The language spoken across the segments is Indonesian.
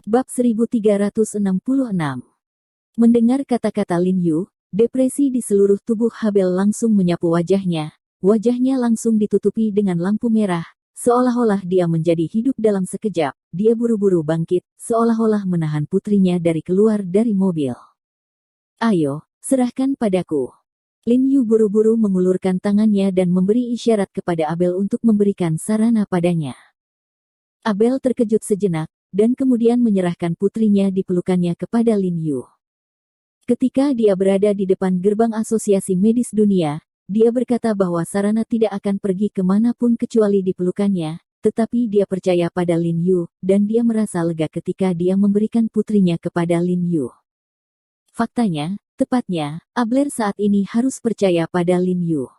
Bab 1366. Mendengar kata-kata Lin Yu, depresi di seluruh tubuh Habel langsung menyapu wajahnya. Wajahnya langsung ditutupi dengan lampu merah, seolah-olah dia menjadi hidup dalam sekejap. Dia buru-buru bangkit, seolah-olah menahan putrinya dari keluar dari mobil. "Ayo, serahkan padaku." Lin Yu buru-buru mengulurkan tangannya dan memberi isyarat kepada Abel untuk memberikan sarana padanya. Abel terkejut sejenak, dan kemudian menyerahkan putrinya di pelukannya kepada Lin Yu. Ketika dia berada di depan gerbang Asosiasi Medis Dunia, dia berkata bahwa sarana tidak akan pergi kemanapun kecuali di pelukannya, tetapi dia percaya pada Lin Yu, dan dia merasa lega ketika dia memberikan putrinya kepada Lin Yu. Faktanya, tepatnya, Abler saat ini harus percaya pada Lin Yu.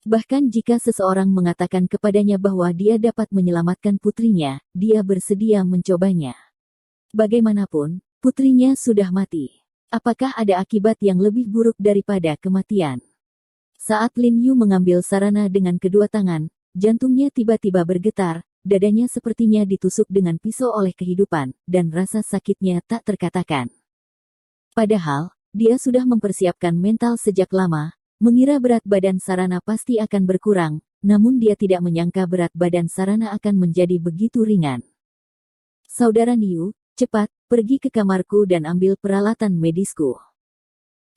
Bahkan jika seseorang mengatakan kepadanya bahwa dia dapat menyelamatkan putrinya, dia bersedia mencobanya. Bagaimanapun, putrinya sudah mati. Apakah ada akibat yang lebih buruk daripada kematian? Saat Lin Yu mengambil sarana dengan kedua tangan, jantungnya tiba-tiba bergetar, dadanya sepertinya ditusuk dengan pisau oleh kehidupan, dan rasa sakitnya tak terkatakan. Padahal, dia sudah mempersiapkan mental sejak lama, mengira berat badan sarana pasti akan berkurang, namun dia tidak menyangka berat badan sarana akan menjadi begitu ringan. "Saudara Niu, cepat, pergi ke kamarku dan ambil peralatan medisku."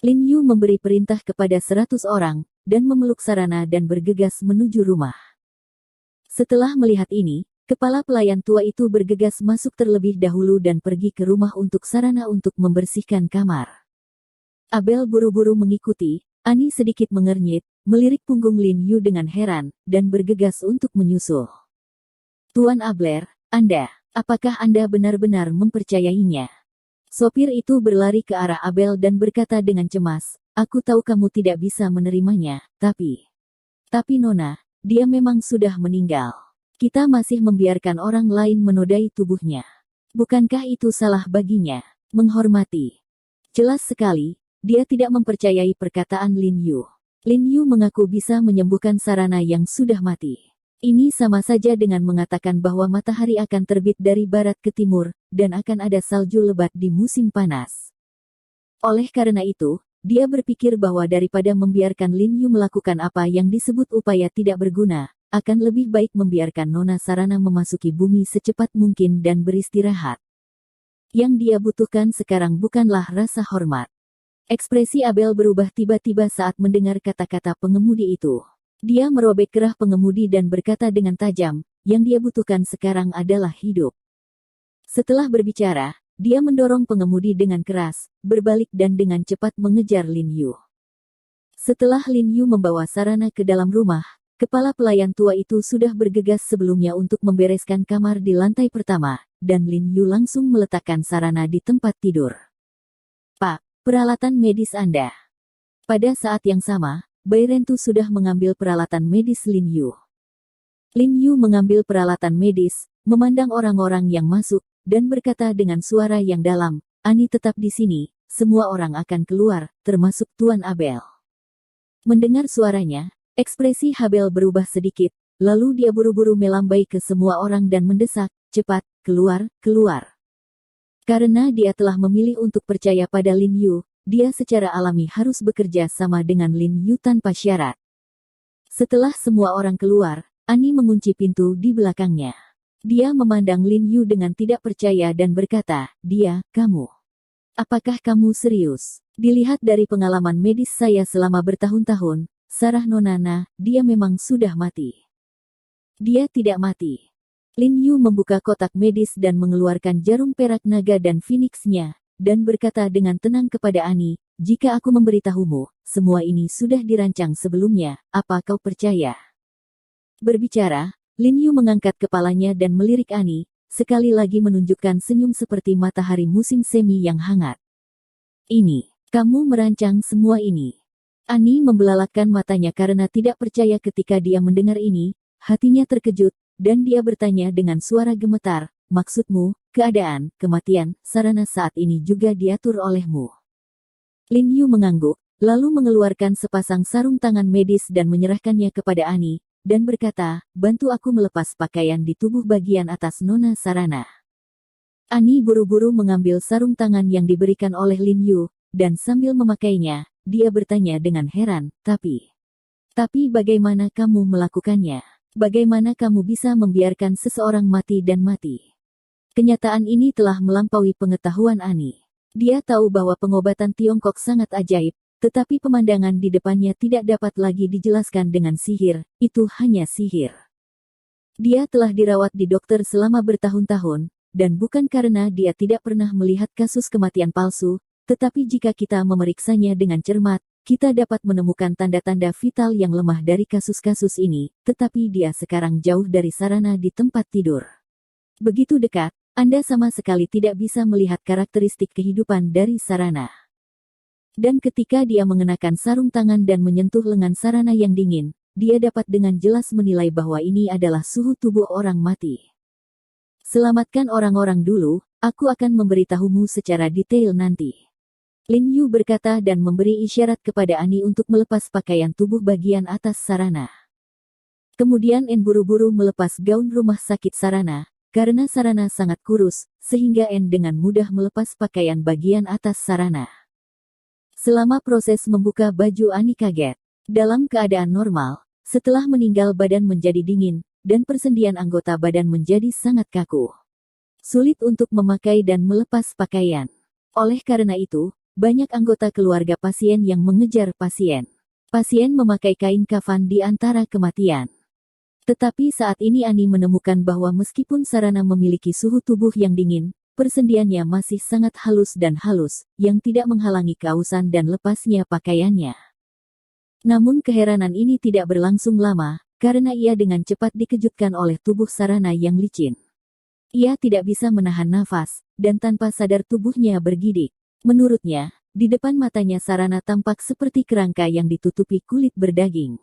Lin Yu memberi perintah kepada 100 orang, dan memeluk sarana dan bergegas menuju rumah. Setelah melihat ini, kepala pelayan tua itu bergegas masuk terlebih dahulu dan pergi ke rumah untuk sarana untuk membersihkan kamar. Abel buru-buru mengikuti. Ani sedikit mengernyit, melirik punggung Lin Yu dengan heran, dan bergegas untuk menyusul. "Tuan Abler, apakah Anda benar-benar mempercayainya?" Sopir itu berlari ke arah Abel dan berkata dengan cemas, "Aku tahu kamu tidak bisa menerimanya, tapi Nona, dia memang sudah meninggal. Kita masih membiarkan orang lain menodai tubuhnya. Bukankah itu salah baginya?" Menghormati. Jelas sekali, dia tidak mempercayai perkataan Lin Yu. Lin Yu mengaku bisa menyembuhkan sarana yang sudah mati. Ini sama saja dengan mengatakan bahwa matahari akan terbit dari barat ke timur, dan akan ada salju lebat di musim panas. Oleh karena itu, dia berpikir bahwa daripada membiarkan Lin Yu melakukan apa yang disebut upaya tidak berguna, akan lebih baik membiarkan Nona Sarana memasuki bumi secepat mungkin dan beristirahat. Yang dia butuhkan sekarang bukanlah rasa hormat. Ekspresi Abel berubah tiba-tiba saat mendengar kata-kata pengemudi itu. Dia merobek kerah pengemudi dan berkata dengan tajam, yang dia butuhkan sekarang adalah hidup. Setelah berbicara, dia mendorong pengemudi dengan keras, berbalik dan dengan cepat mengejar Lin Yu. Setelah Lin Yu membawa sarana ke dalam rumah, kepala pelayan tua itu sudah bergegas sebelumnya untuk membereskan kamar di lantai pertama, dan Lin Yu langsung meletakkan sarana di tempat tidur. "Pak, peralatan medis Anda." Pada saat yang sama, Bai Rentu sudah mengambil peralatan medis Lin Yu. Lin Yu mengambil peralatan medis, memandang orang-orang yang masuk, dan berkata dengan suara yang dalam, "Ani tetap di sini, semua orang akan keluar, termasuk Tuan Abel." Mendengar suaranya, ekspresi Habel berubah sedikit, lalu dia buru-buru melambai ke semua orang dan mendesak, "Cepat, keluar, keluar." Karena dia telah memilih untuk percaya pada Lin Yu, dia secara alami harus bekerja sama dengan Lin Yu tanpa syarat. Setelah semua orang keluar, Ani mengunci pintu di belakangnya. Dia memandang Lin Yu dengan tidak percaya dan berkata, Kamu. Apakah kamu serius? Dilihat dari pengalaman medis saya selama bertahun-tahun, Sarah Nonana, dia memang sudah mati." "Dia tidak mati." Lin Yu membuka kotak medis dan mengeluarkan jarum perak naga dan Phoenix-nya, dan berkata dengan tenang kepada Ani, "Jika aku memberitahumu, semua ini sudah dirancang sebelumnya, apa kau percaya?" Berbicara, Lin Yu mengangkat kepalanya dan melirik Ani, sekali lagi menunjukkan senyum seperti matahari musim semi yang hangat. Kamu merancang semua ini?" Ani membelalakkan matanya karena tidak percaya ketika dia mendengar ini, hatinya terkejut, dan dia bertanya dengan suara gemetar, "Maksudmu, keadaan, kematian, sarana saat ini juga diatur olehmu?" Lin Yu mengangguk, lalu mengeluarkan sepasang sarung tangan medis dan menyerahkannya kepada Ani, dan berkata, "Bantu aku melepas pakaian di tubuh bagian atas Nona Sarana." Ani buru-buru mengambil sarung tangan yang diberikan oleh Lin Yu, dan sambil memakainya, dia bertanya dengan heran, Tapi bagaimana kamu melakukannya? Bagaimana kamu bisa membiarkan seseorang mati dan mati?" Kenyataan ini telah melampaui pengetahuan Ani. Dia tahu bahwa pengobatan Tiongkok sangat ajaib, tetapi pemandangan di depannya tidak dapat lagi dijelaskan dengan sihir, itu hanya sihir. Dia telah dirawat di dokter selama bertahun-tahun, dan bukan karena dia tidak pernah melihat kasus kematian palsu, tetapi jika kita memeriksanya dengan cermat, kita dapat menemukan tanda-tanda vital yang lemah dari kasus-kasus ini, tetapi dia sekarang jauh dari sarana di tempat tidur. Begitu dekat, Anda sama sekali tidak bisa melihat karakteristik kehidupan dari sarana. Dan ketika dia mengenakan sarung tangan dan menyentuh lengan sarana yang dingin, dia dapat dengan jelas menilai bahwa ini adalah suhu tubuh orang mati. "Selamatkan orang-orang dulu, aku akan memberitahumu secara detail nanti," Lin Yu berkata dan memberi isyarat kepada Ani untuk melepas pakaian tubuh bagian atas sarana. Kemudian En buru-buru melepas gaun rumah sakit sarana, karena sarana sangat kurus, sehingga En dengan mudah melepas pakaian bagian atas sarana. Selama proses membuka baju Ani kaget. Dalam keadaan normal, setelah meninggal badan menjadi dingin, dan persendian anggota badan menjadi sangat kaku. Sulit untuk memakai dan melepas pakaian. Oleh karena itu, banyak anggota keluarga pasien yang mengejar pasien. Pasien memakai kain kafan di antara kematian. Tetapi saat ini Ani menemukan bahwa meskipun sarana memiliki suhu tubuh yang dingin, persendiannya masih sangat halus, yang tidak menghalangi keausan dan lepasnya pakaiannya. Namun keheranan ini tidak berlangsung lama, karena ia dengan cepat dikejutkan oleh tubuh sarana yang licin. Ia tidak bisa menahan nafas, dan tanpa sadar tubuhnya bergidik. Menurutnya, di depan matanya sarana tampak seperti kerangka yang ditutupi kulit berdaging.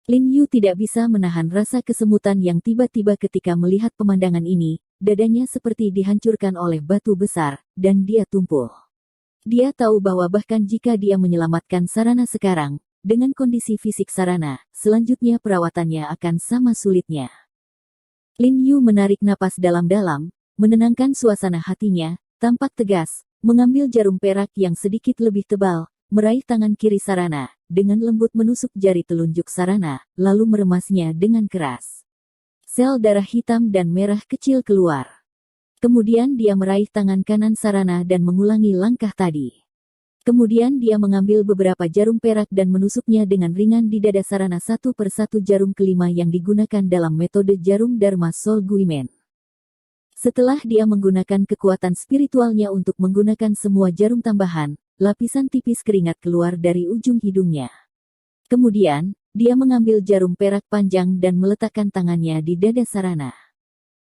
Lin Yu tidak bisa menahan rasa kesemutan yang tiba-tiba ketika melihat pemandangan ini, dadanya seperti dihancurkan oleh batu besar, dan dia tumpul. Dia tahu bahwa bahkan jika dia menyelamatkan sarana sekarang, dengan kondisi fisik sarana, selanjutnya perawatannya akan sama sulitnya. Lin Yu menarik napas dalam-dalam, menenangkan suasana hatinya, tampak tegas, mengambil jarum perak yang sedikit lebih tebal, meraih tangan kiri sarana, dengan lembut menusuk jari telunjuk sarana, lalu meremasnya dengan keras. Sel darah hitam dan merah kecil keluar. Kemudian dia meraih tangan kanan sarana dan mengulangi langkah tadi. Kemudian dia mengambil beberapa jarum perak dan menusuknya dengan ringan di dada sarana satu persatu jarum kelima yang digunakan dalam metode jarum Dharma Soul Guimen. Setelah dia menggunakan kekuatan spiritualnya untuk menggunakan semua jarum tambahan, lapisan tipis keringat keluar dari ujung hidungnya. Kemudian, dia mengambil jarum perak panjang dan meletakkan tangannya di dada sarana.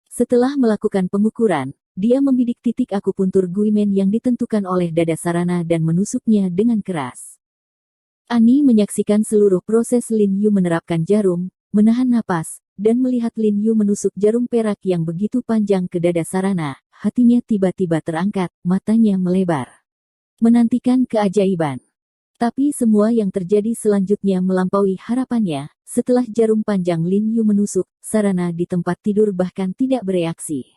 Setelah melakukan pengukuran, dia membidik titik akupuntur Guimen yang ditentukan oleh dada sarana dan menusuknya dengan keras. Ani menyaksikan seluruh proses Lin Yu menerapkan jarum, menahan napas, dan melihat Lin Yu menusuk jarum perak yang begitu panjang ke dada sarana, hatinya tiba-tiba terangkat, matanya melebar. Menantikan keajaiban. Tapi semua yang terjadi selanjutnya melampaui harapannya. Setelah jarum panjang Lin Yu menusuk, sarana di tempat tidur bahkan tidak bereaksi.